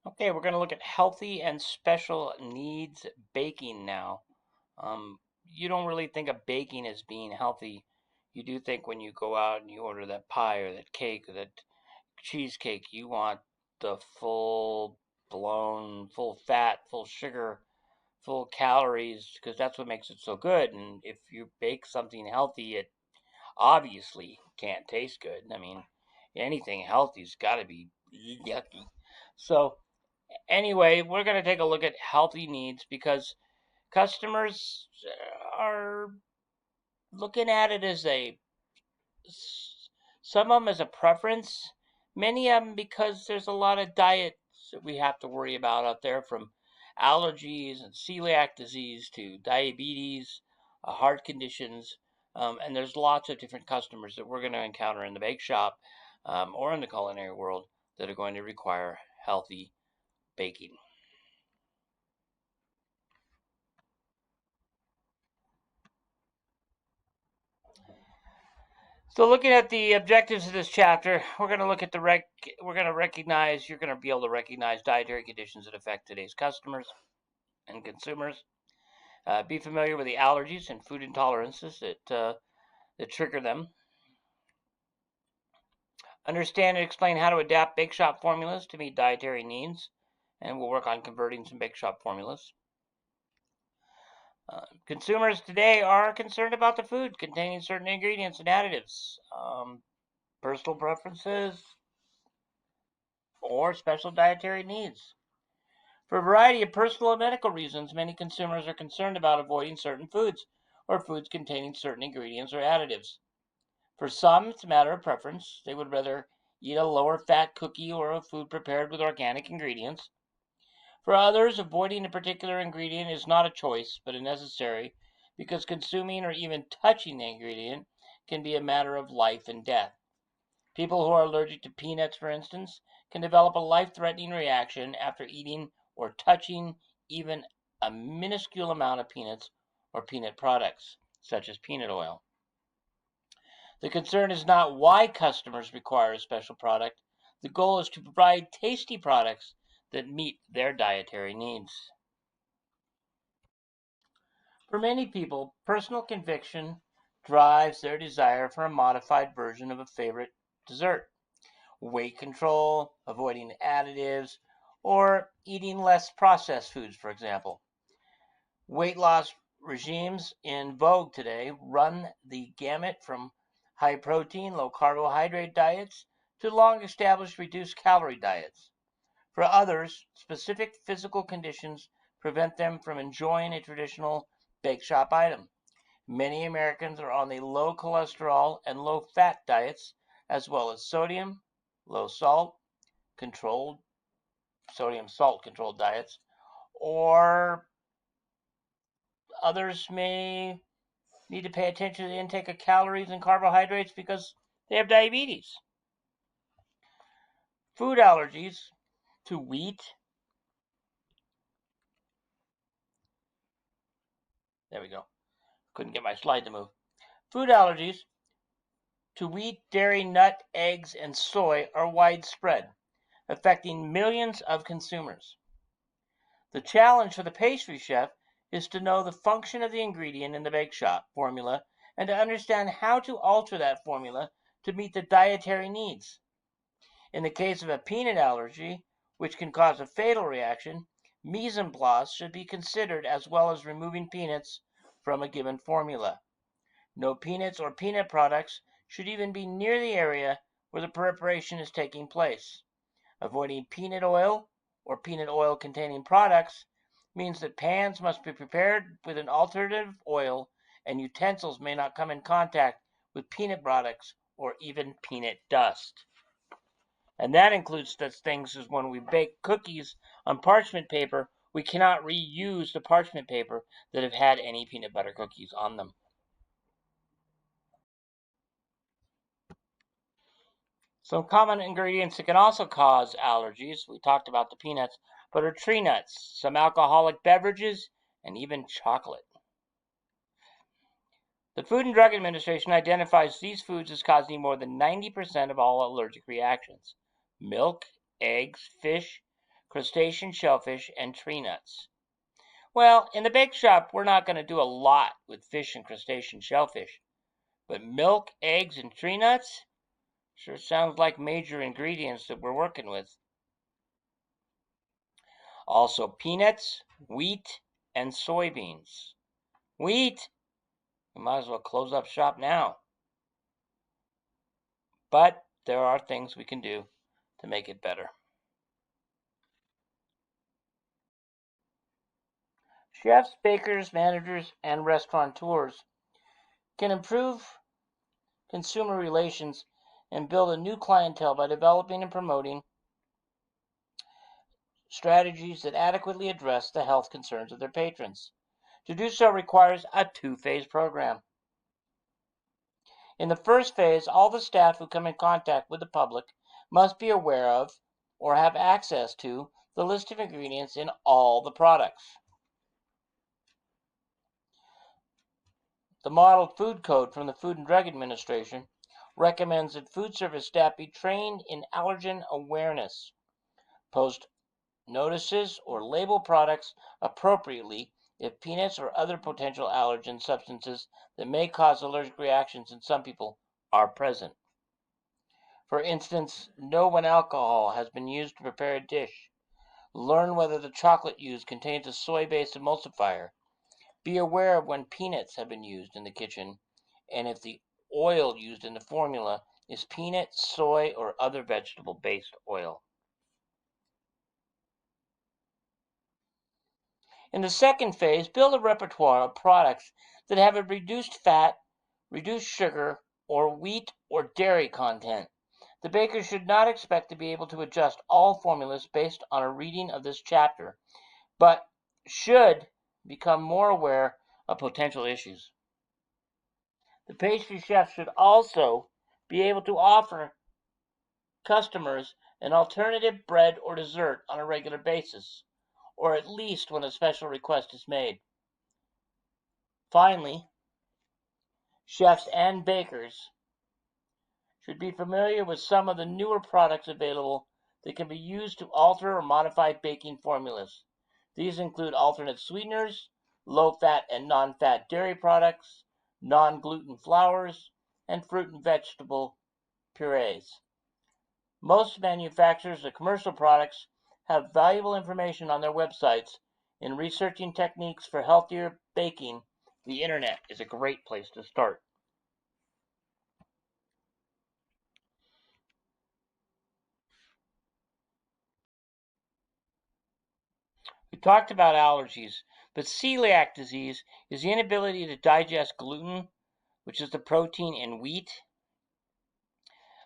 Okay, we're going to look at healthy and special needs baking now. You don't really think of baking as being healthy. You do think when you go out and you order that pie or that cake or that cheesecake, you want the full blown, full fat, full sugar, full calories, because that's what makes it so good. And if you bake something healthy, it obviously can't taste good. I mean, anything healthy's got to be yucky. So, anyway, we're going to take a look at healthy needs because customers are looking at it as some of them as a preference, many of them because there's a lot of diets that we have to worry about out there, from allergies and celiac disease to diabetes, heart conditions, and there's lots of different customers that we're going to encounter in the bake shop or in the culinary world that are going to require healthy baking. So, looking at the objectives of this chapter, we're going to look at we're going to recognize, you're going to be able to recognize dietary conditions that affect today's customers and consumers. Be familiar with the allergies and food intolerances that trigger them. Understand and explain how to adapt bake shop formulas to meet dietary needs, and we'll work on converting some bake shop formulas. Consumers today are concerned about the food containing certain ingredients and additives, personal preferences, or special dietary needs. For a variety of personal and medical reasons, many consumers are concerned about avoiding certain foods or foods containing certain ingredients or additives. For some, it's a matter of preference. They would rather eat a lower fat cookie or a food prepared with organic ingredients. For others, avoiding a particular ingredient is not a choice, but a necessary, because consuming or even touching the ingredient can be a matter of life and death. People who are allergic to peanuts, for instance, can develop a life-threatening reaction after eating or touching even a minuscule amount of peanuts or peanut products, such as peanut oil. The concern is not why customers require a special product. The goal is to provide tasty products that meet their dietary needs. For many people, personal conviction drives their desire for a modified version of a favorite dessert. Weight control, avoiding additives, or eating less processed foods, for example. Weight loss regimes in vogue today run the gamut from high protein, low carbohydrate diets to long established reduced calorie diets. For others, specific physical conditions prevent them from enjoying a traditional bake shop item. Many Americans are on the low cholesterol and low fat diets, as well as sodium, low salt, controlled sodium salt controlled diets, or others may need to pay attention to the intake of calories and carbohydrates because they have diabetes. Food allergies to wheat. There we go. Couldn't get my slide to move. Food allergies to wheat, dairy, nut, eggs, and soy are widespread, affecting millions of consumers. The challenge for the pastry chef is to know the function of the ingredient in the bake shop formula and to understand how to alter that formula to meet the dietary needs. In the case of a peanut allergy, which can cause a fatal reaction, mise en place should be considered as well as removing peanuts from a given formula. No peanuts or peanut products should even be near the area where the preparation is taking place. Avoiding peanut oil or peanut oil containing products means that pans must be prepared with an alternative oil and utensils may not come in contact with peanut products or even peanut dust. And that includes such things as when we bake cookies on parchment paper, we cannot reuse the parchment paper that have had any peanut butter cookies on them. Some common ingredients that can also cause allergies, we talked about the peanuts, but are tree nuts, some alcoholic beverages, and even chocolate. The Food and Drug Administration identifies these foods as causing more than 90% of all allergic reactions. Milk, eggs, fish, crustacean shellfish, and tree nuts. Well, in the bake shop, we're not going to do a lot with fish and crustacean shellfish, but milk, eggs, and tree nuts sure sounds like major ingredients that we're working with. Also, peanuts, wheat, and soybeans. Wheat! We might as well close up shop now. But there are things we can do to make it better. Chefs, bakers, managers, and restaurateurs can improve consumer relations and build a new clientele by developing and promoting strategies that adequately address the health concerns of their patrons. To do so requires a two-phase program. In the first phase, all the staff who come in contact with the public must be aware of or have access to the list of ingredients in all the products. The Model Food Code from the Food and Drug Administration recommends that food service staff be trained in allergen awareness, post notices, or label products appropriately if peanuts or other potential allergen substances that may cause allergic reactions in some people are present. For instance, know when alcohol has been used to prepare a dish. Learn whether the chocolate used contains a soy-based emulsifier. Be aware of when peanuts have been used in the kitchen and if the oil used in the formula is peanut, soy, or other vegetable-based oil. In the second phase, build a repertoire of products that have a reduced fat, reduced sugar, or wheat or dairy content. The baker should not expect to be able to adjust all formulas based on a reading of this chapter, but should become more aware of potential issues. The pastry chef should also be able to offer customers an alternative bread or dessert on a regular basis, or at least when a special request is made. Finally, chefs and bakers should be familiar with some of the newer products available that can be used to alter or modify baking formulas. These include alternate sweeteners, low-fat and non-fat dairy products, non-gluten flours, and fruit and vegetable purees. Most manufacturers of commercial products have valuable information on their websites. In researching techniques for healthier baking, the internet is a great place to start. We talked about allergies, but celiac disease is the inability to digest gluten, which is the protein in wheat.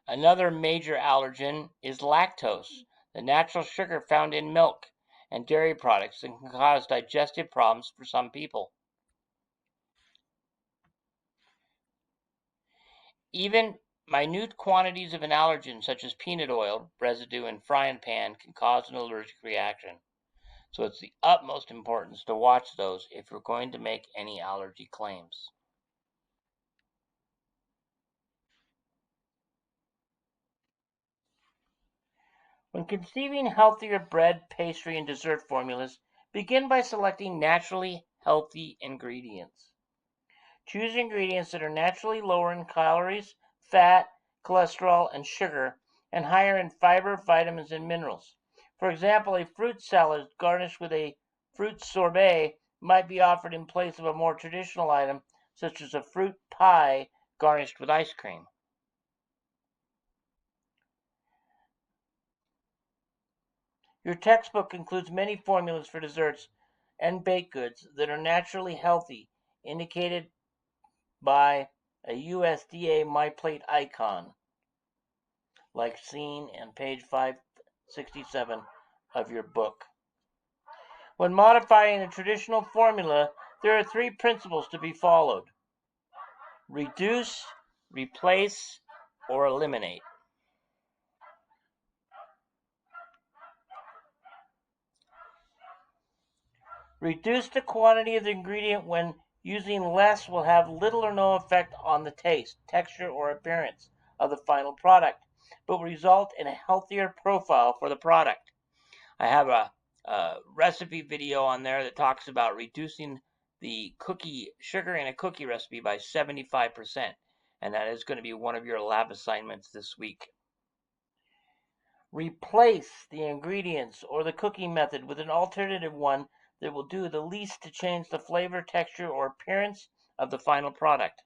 Another major allergen is lactose, the natural sugar found in milk and dairy products that can cause digestive problems for some people. Even minute quantities of an allergen, such as peanut oil residue in frying pan, can cause an allergic reaction. So it's the utmost importance to watch those if you're going to make any allergy claims. When conceiving healthier bread, pastry, and dessert formulas, begin by selecting naturally healthy ingredients. Choose ingredients that are naturally lower in calories, fat, cholesterol, and sugar, and higher in fiber, vitamins, and minerals. For example, a fruit salad garnished with a fruit sorbet might be offered in place of a more traditional item, such as a fruit pie garnished with ice cream. Your textbook includes many formulas for desserts and baked goods that are naturally healthy, indicated by a USDA MyPlate icon, like seen on page 567 of your book. When modifying a traditional formula, there are three principles to be followed: reduce, replace, or eliminate. Reduce the quantity of the ingredient when using less will have little or no effect on the taste, texture, or appearance of the final product, but will result in a healthier profile for the product. I have a recipe video on there that talks about reducing the sugar in a cookie recipe by 75%, and that is going to be one of your lab assignments this week. Replace the ingredients or the cooking method with an alternative one that will do the least to change the flavor, texture, or appearance of the final product.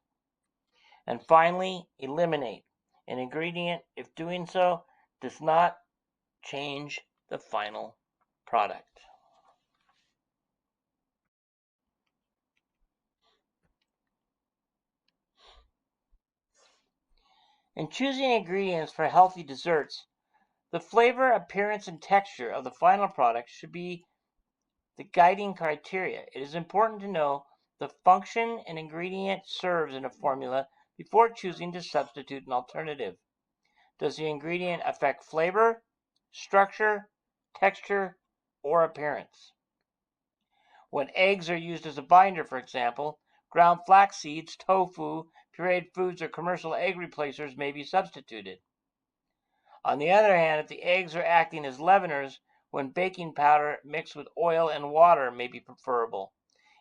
And finally, eliminate an ingredient if doing so does not change the final product. In choosing ingredients for healthy desserts, the flavor, appearance, and texture of the final product should be the guiding criteria. It is important to know the function an ingredient serves in a formula before choosing to substitute an alternative. Does the ingredient affect flavor, structure, texture, or appearance? When eggs are used as a binder, for example, ground flax seeds, tofu, pureed foods, or commercial egg replacers may be substituted. On the other hand, if the eggs are acting as leaveners, when baking powder mixed with oil and water may be preferable.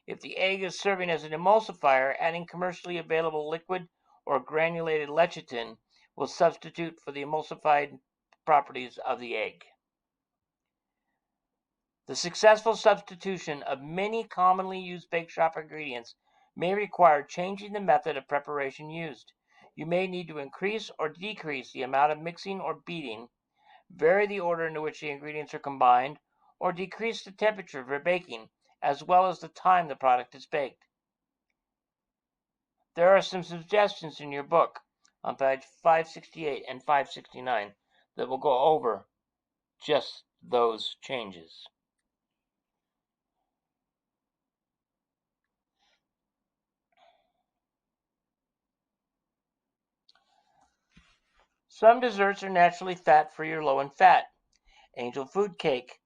If the egg is serving as an emulsifier, adding commercially available liquid or granulated lecithin will substitute for the emulsified properties of the egg. The successful substitution of many commonly used bake shop ingredients may require changing the method of preparation used. You may need to increase or decrease the amount of mixing or beating, vary the order in which the ingredients are combined, or decrease the temperature for baking, as well as the time the product is baked. There are some suggestions in your book on page 568 and 569 that will go over just those changes. Some desserts are naturally fat-free or low in fat. Angel food cake,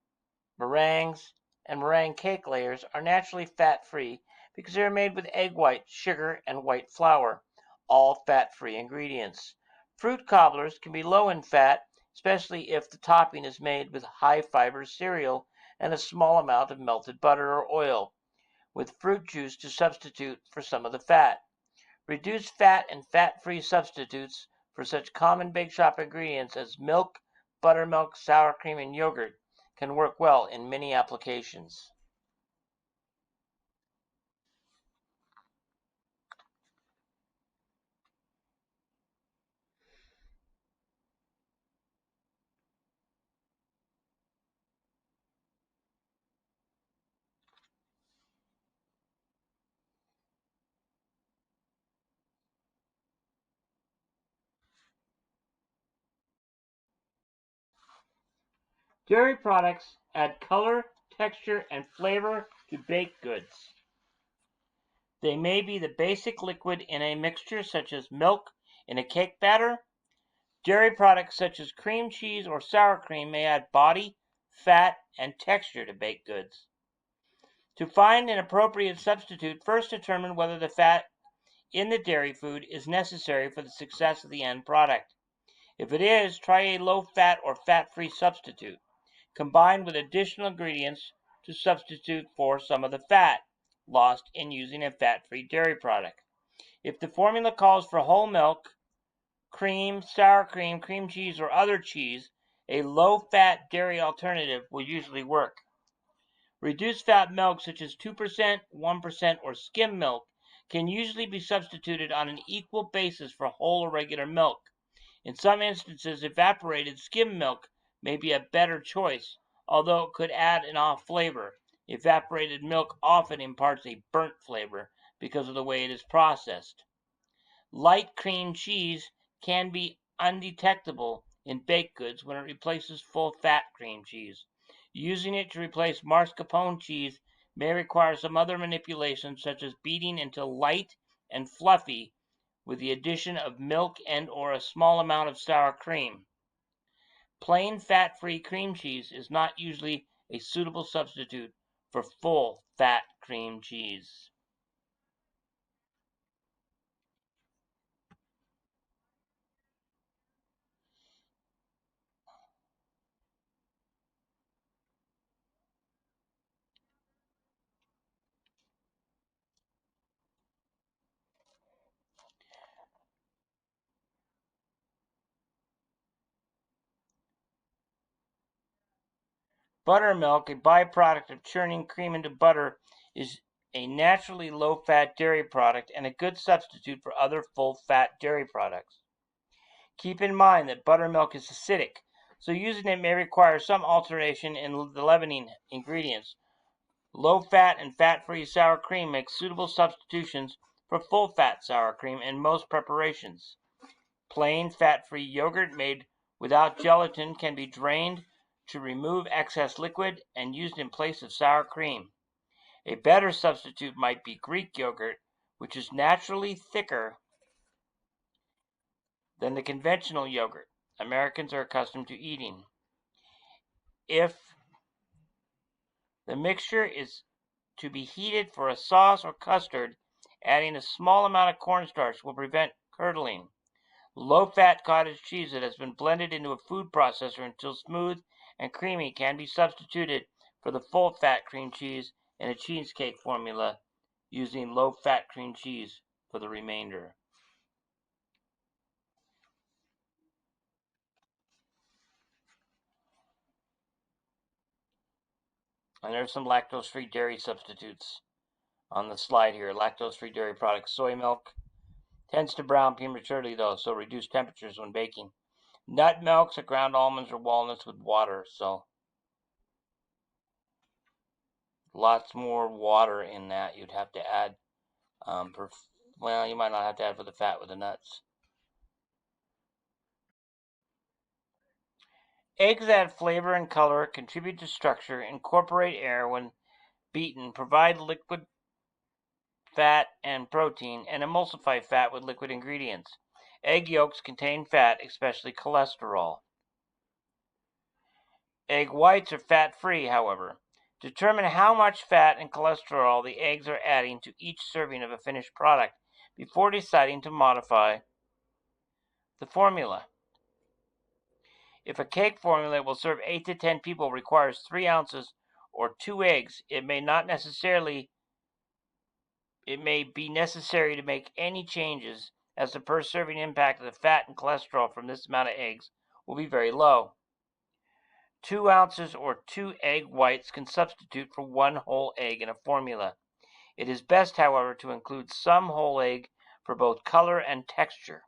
meringues, and meringue cake layers are naturally fat-free because they are made with egg white, sugar, and white flour, all fat-free ingredients. Fruit cobblers can be low in fat, especially if the topping is made with high-fiber cereal and a small amount of melted butter or oil, with fruit juice to substitute for some of the fat. Reduced fat and fat-free substitutes for such common bake shop ingredients as milk, buttermilk, sour cream, and yogurt can work well in many applications. Dairy products add color, texture, and flavor to baked goods. They may be the basic liquid in a mixture such as milk in a cake batter. Dairy products such as cream cheese or sour cream may add body, fat, and texture to baked goods. To find an appropriate substitute, first determine whether the fat in the dairy food is necessary for the success of the end product. If it is, try a low-fat or fat-free substitute. Combine with additional ingredients to substitute for some of the fat lost in using a fat-free dairy product. If the formula calls for whole milk, cream, sour cream, cream cheese, or other cheese, a low-fat dairy alternative will usually work. Reduced fat milk such as 2%, 1%, or skim milk can usually be substituted on an equal basis for whole or regular milk. In some instances, evaporated skim milk may be a better choice, although it could add an off flavor. Evaporated milk often imparts a burnt flavor because of the way it is processed. Light cream cheese can be undetectable in baked goods when it replaces full-fat cream cheese. Using it to replace mascarpone cheese may require some other manipulation, such as beating until light and fluffy with the addition of milk and/or a small amount of sour cream. Plain fat-free cream cheese is not usually a suitable substitute for full-fat cream cheese. Buttermilk, a byproduct of churning cream into butter, is a naturally low-fat dairy product and a good substitute for other full-fat dairy products. Keep in mind that buttermilk is acidic, so using it may require some alteration in the leavening ingredients. Low-fat and fat-free sour cream make suitable substitutions for full-fat sour cream in most preparations. Plain fat-free yogurt made without gelatin can be drained to remove excess liquid and used in place of sour cream. A better substitute might be Greek yogurt, which is naturally thicker than the conventional yogurt Americans are accustomed to eating. If the mixture is to be heated for a sauce or custard, adding a small amount of cornstarch will prevent curdling. Low-fat cottage cheese that has been blended into a food processor until smooth and creamy can be substituted for the full-fat cream cheese in a cheesecake formula, using low-fat cream cheese for the remainder. And there's some lactose-free dairy substitutes on the slide here. Lactose-free dairy products. Soy milk tends to brown prematurely, though, so reduce temperatures when baking. Nut milks are ground almonds or walnuts with water, so lots more water in that. You'd have to add, well, you might not have to add for the fat with the nuts. Eggs add flavor and color, contribute to structure, incorporate air when beaten, provide liquid fat and protein, and emulsify fat with liquid ingredients. Egg yolks contain fat, especially cholesterol. Egg whites are fat-free, however. Determine how much fat and cholesterol the eggs are adding to each serving of a finished product before deciding to modify the formula. If a cake formula will serve 8 to 10 people requires 3 ounces or 2 eggs, it may be necessary to make any changes, as the per serving impact of the fat and cholesterol from this amount of eggs will be very low. 2 ounces or 2 egg whites can substitute for 1 whole egg in a formula. It is best, however, to include some whole egg for both color and texture.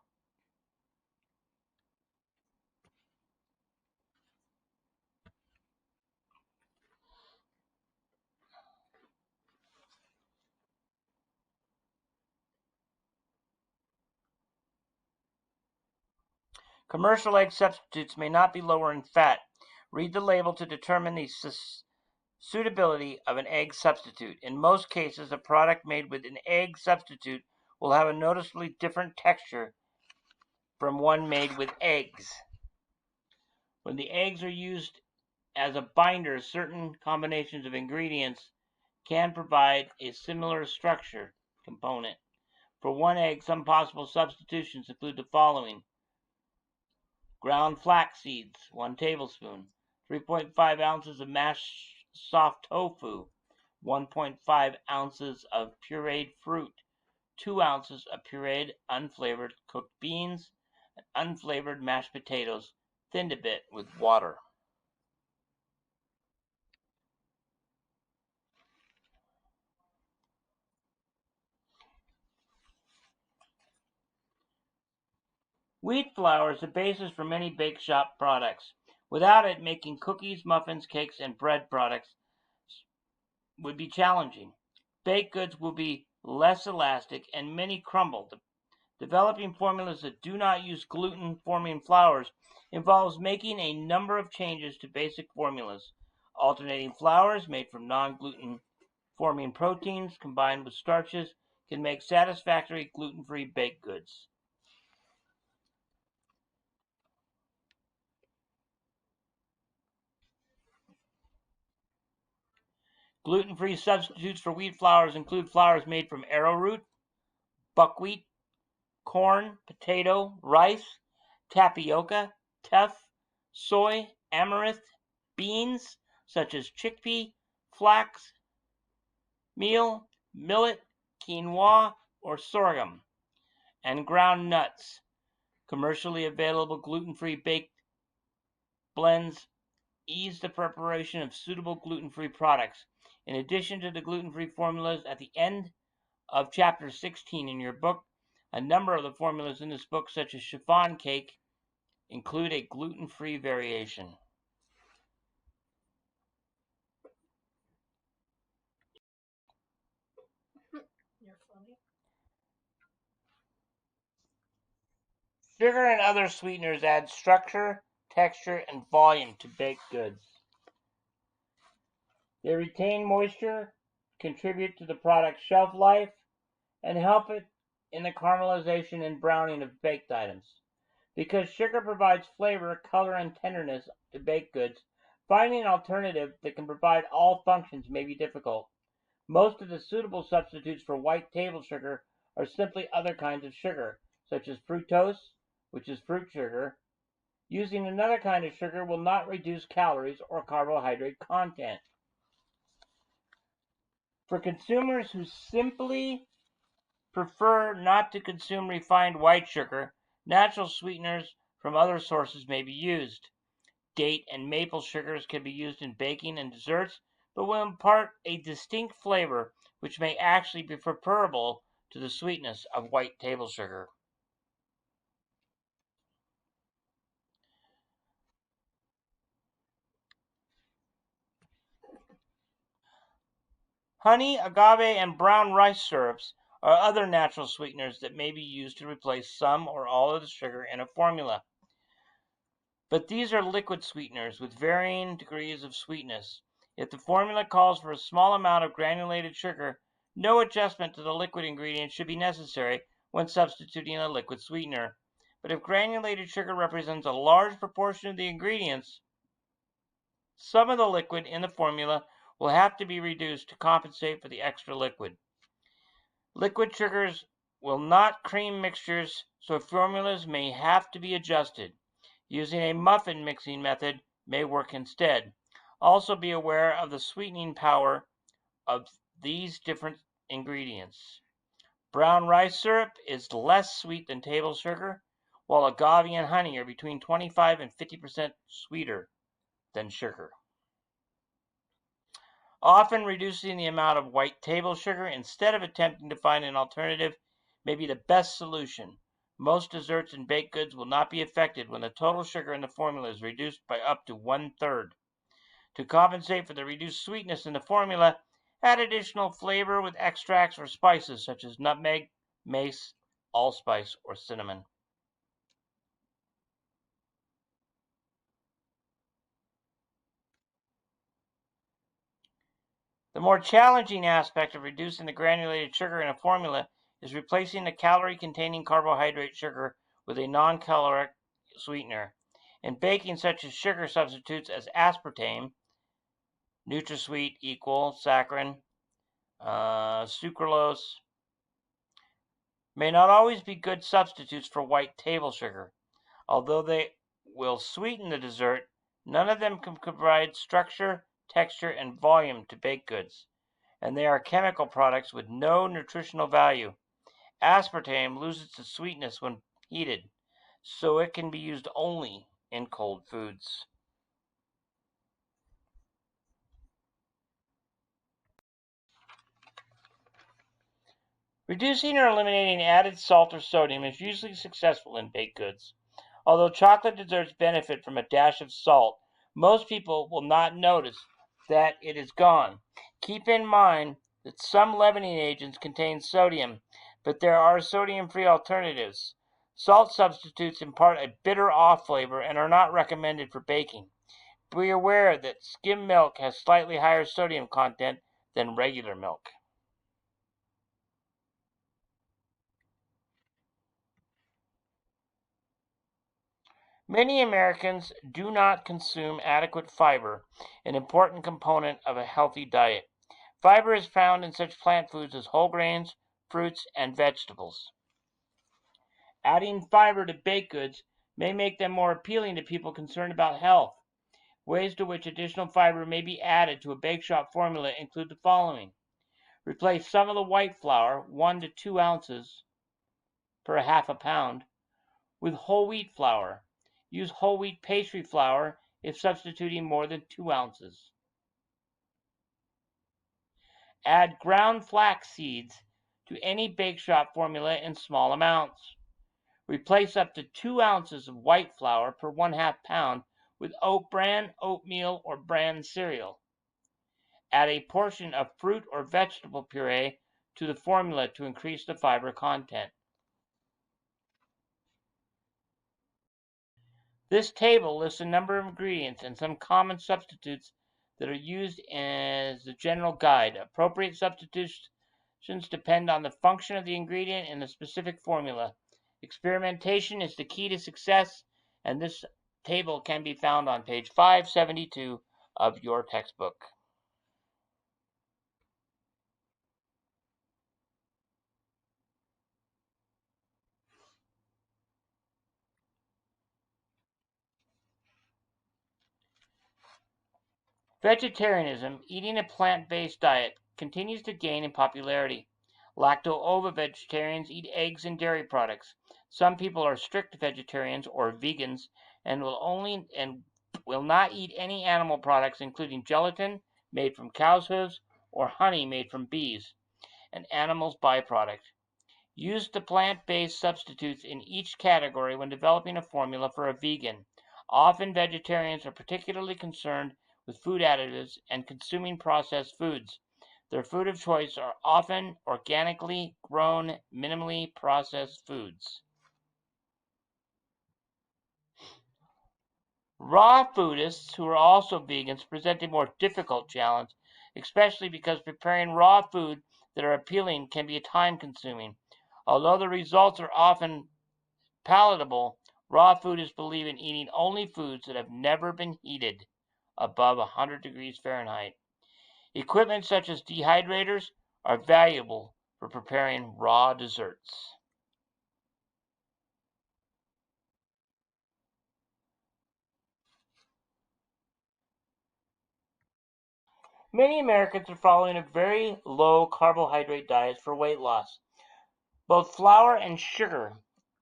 Commercial egg substitutes may not be lower in fat. Read the label to determine the suitability of an egg substitute. In most cases, a product made with an egg substitute will have a noticeably different texture from one made with eggs. When the eggs are used as a binder, certain combinations of ingredients can provide a similar structure component. For one egg, some possible substitutions include the following: ground flax seeds, 1 tablespoon, 3.5 ounces of mashed soft tofu, 1.5 ounces of pureed fruit, 2 ounces of pureed unflavored cooked beans, and unflavored mashed potatoes, thinned a bit with water. Wheat flour is the basis for many bake shop products. Without it, making cookies, muffins, cakes, and bread products would be challenging. Baked goods will be less elastic and many crumble. Developing formulas that do not use gluten-forming flours involves making a number of changes to basic formulas. Alternating flours made from non-gluten forming proteins combined with starches can make satisfactory gluten-free baked goods. Gluten-free substitutes for wheat flours include flours made from arrowroot, buckwheat, corn, potato, rice, tapioca, teff, soy, amaranth, beans such as chickpea, flax, meal, millet, quinoa, or sorghum, and ground nuts. Commercially available gluten-free baked blends ease the preparation of suitable gluten-free products. In addition to the gluten-free formulas at the end of chapter 16 in your book, a number of the formulas in this book, such as chiffon cake, include a gluten-free variation. You're funny. Sugar and other sweeteners add structure, texture, and volume to baked goods. They retain moisture, contribute to the product's shelf life, and help it in the caramelization and browning of baked items. Because sugar provides flavor, color, and tenderness to baked goods, finding an alternative that can provide all functions may be difficult. Most of the suitable substitutes for white table sugar are simply other kinds of sugar, such as fructose, which is fruit sugar. Using another kind of sugar will not reduce calories or carbohydrate content. For consumers who simply prefer not to consume refined white sugar, natural sweeteners from other sources may be used. Date and maple sugars can be used in baking and desserts, but will impart a distinct flavor which may actually be preferable to the sweetness of white table sugar. Honey, agave, and brown rice syrups are other natural sweeteners that may be used to replace some or all of the sugar in a formula. But these are liquid sweeteners with varying degrees of sweetness. If the formula calls for a small amount of granulated sugar, no adjustment to the liquid ingredient should be necessary when substituting a liquid sweetener. But if granulated sugar represents a large proportion of the ingredients, some of the liquid in the formula will have to be reduced to compensate for the extra liquid. Liquid sugars will not cream mixtures, so formulas may have to be adjusted. Using a muffin mixing method may work instead. Also be aware of the sweetening power of these different ingredients. Brown rice syrup is less sweet than table sugar, while agave and honey are between 25 and 50% sweeter than sugar. Often reducing the amount of white table sugar instead of attempting to find an alternative may be the best solution. Most desserts and baked goods will not be affected when the total sugar in the formula is reduced by up to 1/3. To compensate for the reduced sweetness in the formula, add additional flavor with extracts or spices such as nutmeg, mace, allspice, or cinnamon. The more challenging aspect of reducing the granulated sugar in a formula is replacing the calorie-containing carbohydrate sugar with a non-caloric sweetener. In baking, such as sugar substitutes as aspartame, NutraSweet, Equal, saccharin, sucralose, may not always be good substitutes for white table sugar. Although they will sweeten the dessert, none of them can provide structure, texture, and volume to baked goods, and they are chemical products with no nutritional value. Aspartame loses its sweetness when heated, so it can be used only in cold foods. Reducing or eliminating added salt or sodium is usually successful in baked goods. Although chocolate desserts benefit from a dash of salt, most people will not notice that it is gone. Keep in mind that some leavening agents contain sodium, but there are sodium-free alternatives. Salt substitutes impart a bitter off flavor and are not recommended for baking. Be aware that skim milk has slightly higher sodium content than regular milk. Many Americans do not consume adequate fiber, an important component of a healthy diet. Fiber is found in such plant foods as whole grains, fruits, and vegetables. Adding fiber to baked goods may make them more appealing to people concerned about health. Ways to which additional fiber may be added to a bake shop formula include the following. Replace some of the white flour, 1 to 2 ounces per half a pound, with whole wheat flour. Use whole wheat pastry flour if substituting more than 2 ounces. Add ground flax seeds to any bake shop formula in small amounts. Replace up to 2 ounces of white flour per 1/2 pound with oat bran, oatmeal, or bran cereal. Add a portion of fruit or vegetable puree to the formula to increase the fiber content. This table lists a number of ingredients and some common substitutes that are used as a general guide. Appropriate substitutions depend on the function of the ingredient and the specific formula. Experimentation is the key to success, and this table can be found on page 572 of your textbook. Vegetarianism, eating a plant-based diet, continues to gain in popularity. Lacto-ovo-vegetarians eat eggs and dairy products. Some people are strict vegetarians or vegans and will not eat any animal products, including gelatin made from cow's hooves or honey made from bees, an animal's byproduct. Use the plant-based substitutes in each category when developing a formula for a vegan. Often vegetarians are particularly concerned with food additives and consuming processed foods. Their food of choice are often organically grown, minimally processed foods. Raw foodists who are also vegans present a more difficult challenge, especially because preparing raw food that are appealing can be time-consuming. Although the results are often palatable, raw foodists believe in eating only foods that have never been heated above 100 degrees Fahrenheit. Equipment such as dehydrators are valuable for preparing raw desserts. Many Americans are following a very low carbohydrate diet for weight loss. Both flour and sugar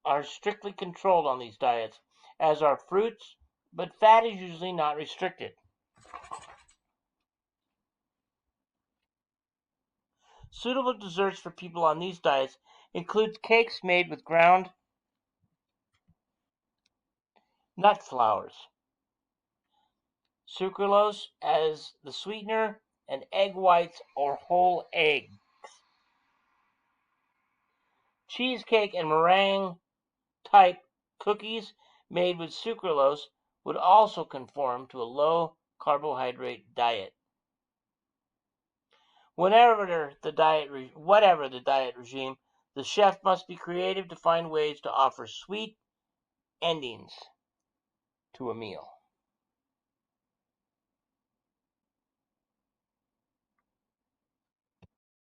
are strictly controlled on these diets, as are fruits, but fat is usually not restricted. Suitable desserts for people on these diets include cakes made with ground nut flours, sucralose as the sweetener, and egg whites or whole egg. Cheesecake and meringue type cookies made with sucralose would also conform to a low carbohydrate diet. Whatever the diet regime, the chef must be creative to find ways to offer sweet endings to a meal.